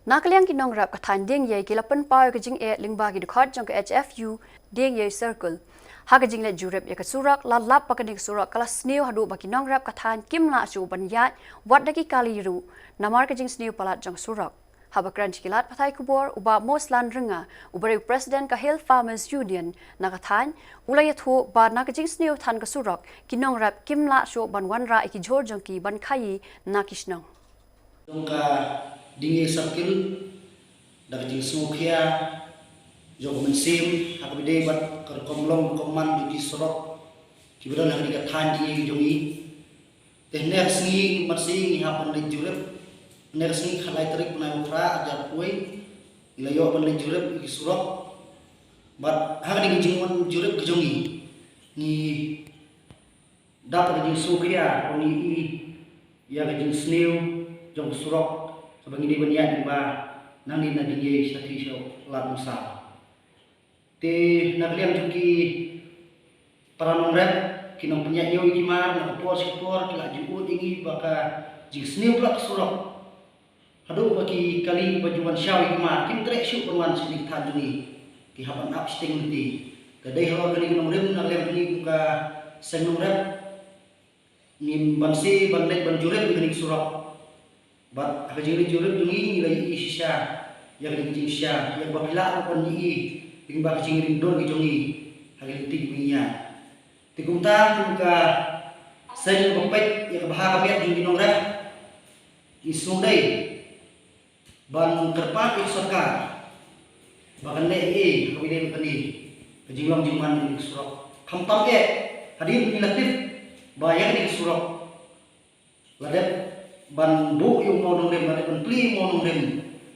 Nakaliang kinong rap kathan ding ye kilapan pa ka jing e lingba ki dukhat jong ka HFU ding ye circle. Haga jing le jurep ye ka surak la lap pa ka ning surak kala sneu hadu ba kinong rap kathan kim la su ban yat wat daki kali ru namar ka jing sneu palat jong surak. Haba kran kilat pathai kubor uba moslan ringa ubari president ka Hill Farmers Union na kathan ulay thu ba na ka jing sneu than ka surak kinong rap kim la su ban wanra iki jor jong ki ban khai na kisnong. Dingi sakil daga jing smokia jog mensim hakbide bat kar komlong koman di sorok kiberan hang diga than dingi jongi tehner singi marsi ngi hapan le jurep ner singi khalai tarik na ufra ajar kuai ilayo ban le jurep ki sorok bat hang dingi jingwan jurep ke jongi ni dapat jing smokia oni ya ga jing sneu jong sorok Bangini banyak ba nani na dinye stati syo la musa te nagliam juki paranong rep kinong penyanyo ikimar na pos kipor kila juut ingi baka jisneu plak surok hadu baki kali bajuan syaw ikimar kim trek syu perwan sidik taduni ki hapan upsting ti kadai hawa kali kinong rem nagliam juni buka senong rep nim bansi banlek banjurep kini surok bat akajiri jurep dungi nilai isya yang dijing sya yang babila pun ni ing ba kajiri dor gijongi hagil ti dunia tikumta muka sen bopet yang bahaga biat jungi nongrep isundai ban kerpat iksorka bahkan le kawide tani kajinglang jingman di surok kamtam ke hadir relatif bayang di surok ladet ban bu yung monong rem ban pli monong rem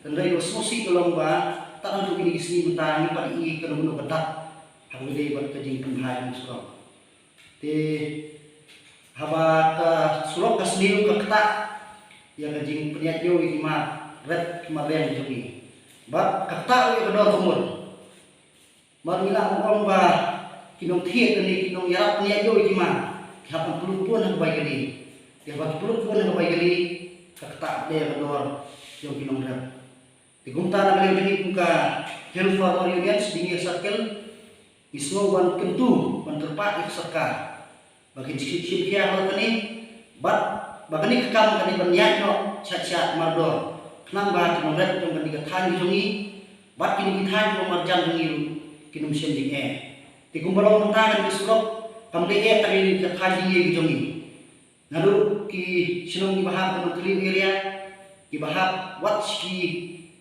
dan dari sosi kolong ba tak untuk ini sini mentang pada i ke nomor bedak hawile ban kajing penghai surok te haba ka surok ka sendiri ka ketak yang kajing peniat yo ikima red kemarin jogi ba ketak yo kedor umur marila kolong ba kinong thiet ni kinong yarap peniat yo ikima hapan pelupun ang baik ini dia bagi perut pun yang baik kali ketak dia kedor yang kinong rap digumta na kali ini muka Hill Farmers Union sedingir circle isno wan kentu wan terpak ikserka bagi sip kia hal kani bat bagani kekam kani banyak no cat mardor kenang ba kinong rap yang bandiga than jongi bat kini than ko marjan jongi kinum sen jing digumbalong mentangan di surok pamde tadi than di jongi Nalu ki sinong ibahap ng tulim area ibahap watch ki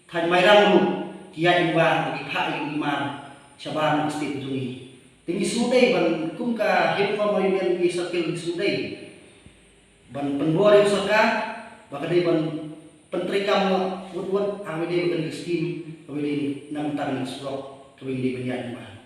than mayrang lu kiya imba ki pha yung imar saban state jungi tingi sudai ban kum ka Hill Farmers Union ki circle sudai ban penbor yung saka baka dai ban pentrikam wut awide ban scheme awide nang tarang surok kawide banyan ba